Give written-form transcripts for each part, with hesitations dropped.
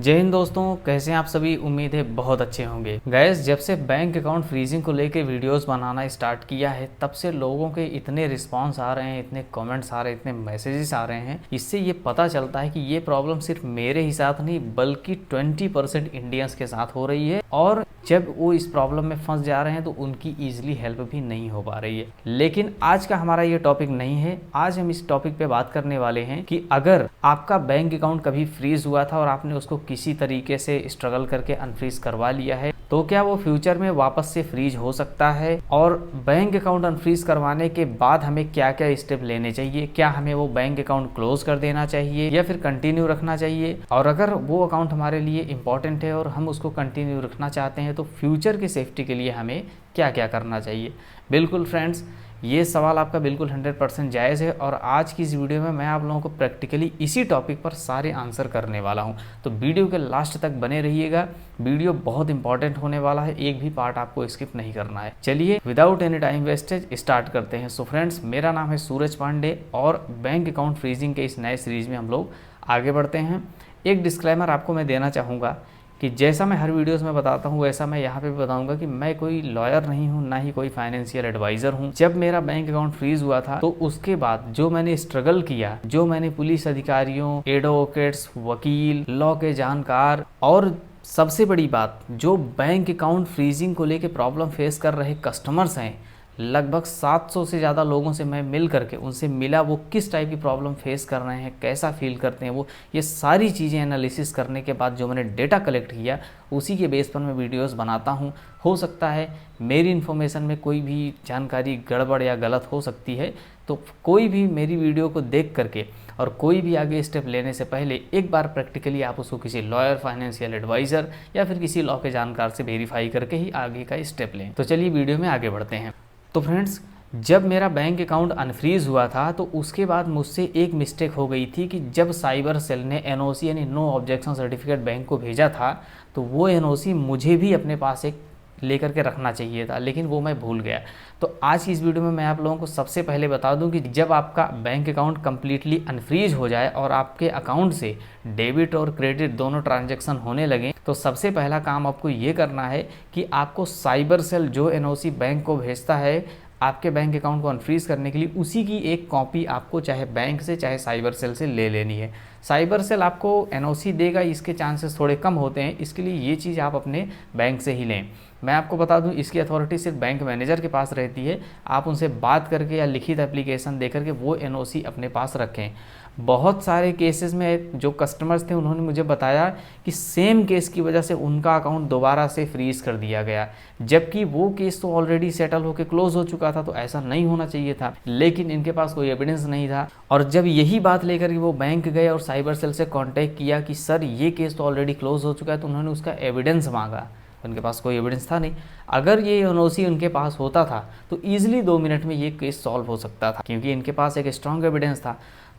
जय हिंद दोस्तों, कैसे हैं आप सभी। उम्मीद है बहुत अच्छे होंगे। गैस, जब से बैंक अकाउंट फ्रीजिंग को लेके वीडियोस बनाना स्टार्ट किया है तब से लोगों के इतने रिस्पांस आ रहे हैं, इतने कमेंट्स आ रहे हैं, इतने मैसेजेस आ रहे हैं। इससे ये पता चलता है कि ये प्रॉब्लम सिर्फ मेरे ही साथ नहीं बल्कि 20% इंडियंस के साथ हो रही है और जब वो इस प्रॉब्लम में फंस जा रहे हैं तो उनकी ईजिली हेल्प भी नहीं हो पा रही है। लेकिन आज का हमारा ये टॉपिक नहीं है। आज हम इस टॉपिक पे बात करने वाले हैं कि अगर आपका बैंक अकाउंट कभी फ्रीज हुआ था और आपने उसको किसी तरीके से स्ट्रगल करके अनफ्रीज करवा लिया है तो क्या वो फ्यूचर में वापस से फ्रीज हो सकता है, और बैंक अकाउंट अनफ्रीज करवाने के बाद हमें क्या क्या स्टेप लेने चाहिए। क्या हमें वो बैंक अकाउंट क्लोज कर देना चाहिए या फिर कंटिन्यू रखना चाहिए, और अगर वो अकाउंट हमारे लिए इंपॉर्टेंट है और हम उसको कंटिन्यू रखना चाहते हैं तो फ्यूचर की सेफ्टी के लिए हमें क्या क्या करना चाहिए। बिल्कुल फ्रेंड्स, ये सवाल आपका बिल्कुल 100% जायज़ है और आज की इस वीडियो में मैं आप लोगों को प्रैक्टिकली इसी टॉपिक पर सारे आंसर करने वाला हूं। तो वीडियो के लास्ट तक बने रहिएगा। वीडियो बहुत इंपॉर्टेंट होने वाला है, एक भी पार्ट आपको स्किप नहीं करना है। चलिए without any time wastage start करते हैं। सो फ्रेंड्स, मेरा नाम है सूरज पांडे और बैंक अकाउंट फ्रीजिंग के इस नए सीरीज में हम लोग आगे बढ़ते हैं। एक डिस्क्लेमर आपको मैं देना चाहूँगा कि जैसा मैं हर वीडियोस में बताता हूँ वैसा मैं यहाँ पे भी बताऊँगा कि मैं कोई लॉयर नहीं हूँ, ना ही कोई फाइनेंशियल एडवाइज़र हूँ। जब मेरा बैंक अकाउंट फ्रीज हुआ था तो उसके बाद जो मैंने स्ट्रगल किया, जो मैंने पुलिस अधिकारियों, एडवोकेट्स, वकील, लॉ के जानकार और सबसे बड़ी बात जो बैंक अकाउंट फ्रीजिंग को लेके प्रॉब्लम फेस कर रहे कस्टमर्स हैं, लगभग 700 से ज़्यादा लोगों से मैं मिल करके उनसे मिला, वो किस टाइप की प्रॉब्लम फेस कर रहे हैं, कैसा फील करते हैं वो, ये सारी चीज़ें एनालिसिस करने के बाद जो मैंने डेटा कलेक्ट किया उसी के बेस पर मैं वीडियोस बनाता हूँ। हो सकता है मेरी इन्फॉर्मेशन में कोई भी जानकारी गड़बड़ या गलत हो सकती है, तो कोई भी मेरी वीडियो को देख करके और कोई भी आगे स्टेप लेने से पहले एक बार प्रैक्टिकली आप उसको किसी लॉयर, फाइनेंशियल एडवाइज़र या फिर किसी लॉ के जानकार से वेरीफाई करके ही आगे का स्टेप लें। तो चलिए वीडियो में आगे बढ़ते हैं। तो फ्रेंड्स, जब मेरा बैंक अकाउंट अनफ्रीज हुआ था तो उसके बाद मुझसे एक मिस्टेक हो गई थी कि जब साइबर सेल ने एनओसी यानी नो ऑब्जेक्शन सर्टिफिकेट बैंक को भेजा था तो वो एनओसी मुझे भी अपने पास एक लेकर के रखना चाहिए था, लेकिन वो मैं भूल गया। तो आज की इस वीडियो में मैं आप लोगों को सबसे पहले बता दूं कि जब आपका बैंक अकाउंट कम्प्लीटली अनफ्रीज हो जाए और आपके अकाउंट से डेबिट और क्रेडिट दोनों ट्रांजैक्शन होने लगे तो सबसे पहला काम आपको ये करना है कि आपको साइबर सेल जो एनओसी बैंक को भेजता है आपके बैंक अकाउंट को अनफ्रीज करने के लिए, उसी की एक कॉपी आपको चाहे बैंक से चाहे साइबर सेल से ले लेनी है। साइबर सेल आपको एनओसी देगा, इसके चांसेस थोड़े कम होते हैं, इसके लिए ये चीज़ आप अपने बैंक से ही लें। मैं आपको बता दूं इसकी अथॉरिटी सिर्फ बैंक मैनेजर के पास रहती है। आप उनसे बात करके या लिखित एप्लीकेशन दे करके वो एनओसी अपने पास रखें। बहुत सारे केसेस में जो कस्टमर्स थे उन्होंने मुझे बताया कि सेम केस की वजह से उनका अकाउंट दोबारा से फ्रीज कर दिया गया, जबकि वो केस तो ऑलरेडी सेटल होकर क्लोज हो चुका था। तो ऐसा नहीं होना चाहिए था, लेकिन इनके पास कोई एविडेंस नहीं था। और जब यही बात लेकर के वो बैंक गए और साइबर सेल से कॉन्टैक्ट किया कि सर ये केस तो ऑलरेडी क्लोज हो चुका है, तो उन्होंने उसका एविडेंस मांगा। उनके पास कोई एविडेंस था नहीं। अगर ये एनओसी उनके पास होता था तो ईजिली 2 मिनट में ये केस सॉल्व हो सकता था, क्योंकि इनके पास एक स्ट्रॉन्ग एविडेंस था।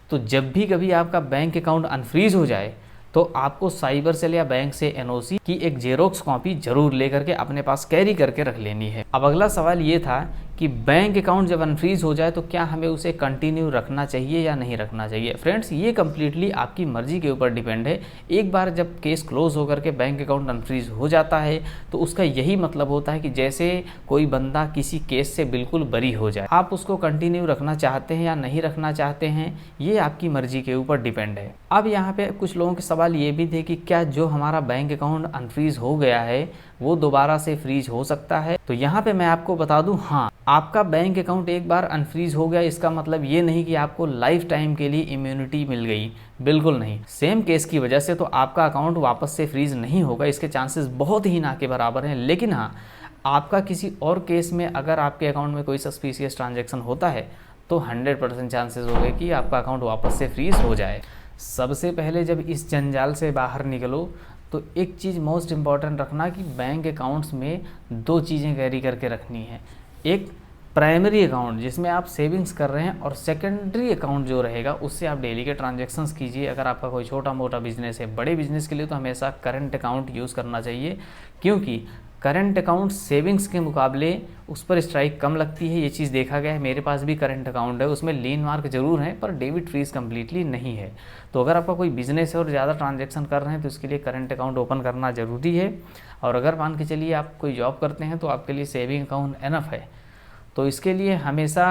तो जब भी कभी आपका बैंक अकाउंट अनफ्रीज हो जाए तो आपको साइबर सेल या बैंक से एनओसी की एक जेरोक्स कॉपी जरूर लेकर के अपने पास कैरी करके रख लेनी है। अब अगला सवाल ये था कि बैंक अकाउंट जब अनफ्रीज हो जाए तो क्या हमें उसे कंटिन्यू रखना चाहिए या नहीं रखना चाहिए। फ्रेंड्स, ये कम्प्लीटली आपकी मर्जी के ऊपर डिपेंड है। एक बार जब केस क्लोज होकर के बैंक अकाउंट अनफ्रीज हो जाता है तो उसका यही मतलब होता है कि जैसे कोई बंदा किसी केस से बिल्कुल बरी हो जाए। आप उसको कंटिन्यू रखना चाहते हैं या नहीं रखना चाहते हैं, ये आपकी मर्जी के ऊपर डिपेंड है। अब यहाँ पे कुछ लोगों के सवाल ये भी थे कि क्या जो हमारा बैंक अकाउंट अनफ्रीज हो गया है वो दोबारा से फ्रीज हो सकता है। तो यहाँ पे मैं आपको बता दूं, हाँ, आपका बैंक अकाउंट एक बार अनफ्रीज हो गया इसका मतलब ये नहीं कि आपको लाइफ टाइम के लिए इम्यूनिटी मिल गई, बिल्कुल नहीं। सेम केस की वजह से तो आपका अकाउंट वापस से फ्रीज नहीं होगा, इसके चांसेस बहुत ही ना के बराबर हैं। लेकिन हाँ, आपका किसी और केस में अगर आपके अकाउंट में कोई सस्पिशियस ट्रांजेक्शन होता है तो 100% चांसेस हो गए कि आपका अकाउंट वापस से फ्रीज हो जाए। सबसे पहले जब इस जंजाल से बाहर निकलो तो एक चीज़ मोस्ट इम्पॉर्टेंट रखना कि बैंक अकाउंट्स में 2 चीज़ें कैरी करके रखनी है। एक प्राइमरी अकाउंट जिसमें आप सेविंग्स कर रहे हैं, और सेकेंडरी अकाउंट जो रहेगा उससे आप डेली के ट्रांजैक्शंस कीजिए। अगर आपका कोई छोटा मोटा बिजनेस है, बड़े बिजनेस के लिए तो हमेशा करंट अकाउंट यूज़ करना चाहिए, क्योंकि करंट अकाउंट सेविंग्स के मुकाबले उस पर स्ट्राइक कम लगती है, ये चीज़ देखा गया है। मेरे पास भी करंट अकाउंट है, उसमें लीन मार्क जरूर है पर डेबिट फ्रीज कम्प्लीटली नहीं है। तो अगर आपका कोई बिजनेस है और ज़्यादा ट्रांजैक्शन कर रहे हैं तो इसके लिए करंट अकाउंट ओपन करना ज़रूरी है। और अगर मान के चलिए आप कोई जॉब करते हैं तो आपके लिए सेविंग अकाउंट एनफ है। तो इसके लिए हमेशा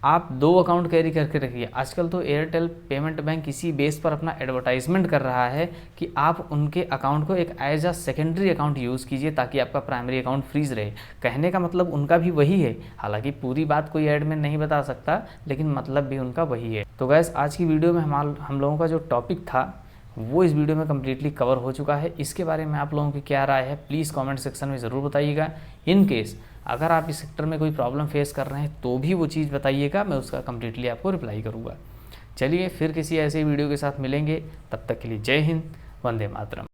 आप 2 अकाउंट कैरी करके रखिए। आजकल तो एयरटेल पेमेंट बैंक इसी बेस पर अपना एडवर्टाइजमेंट कर रहा है कि आप उनके अकाउंट को एक as a secondary account use कीजिए ताकि आपका प्राइमरी अकाउंट फ्रीज रहे। कहने का मतलब उनका भी वही है, हालांकि पूरी बात कोई ऐड में नहीं बता सकता, लेकिन मतलब भी उनका वही है। तो गैस आज की वीडियो में हम लोगों का जो टॉपिक था वो इस वीडियो में कम्प्लीटली कवर हो चुका है। इसके बारे में आप लोगों की क्या राय है प्लीज़ कमेंट सेक्शन में ज़रूर बताइएगा। इन केस अगर आप इस सेक्टर में कोई प्रॉब्लम फेस कर रहे हैं तो भी वो चीज़ बताइएगा, मैं उसका कम्प्लीटली आपको रिप्लाई करूँगा। चलिए फिर किसी ऐसे वीडियो के साथ मिलेंगे, तब तक के लिए जय हिंद, वंदे मातरम।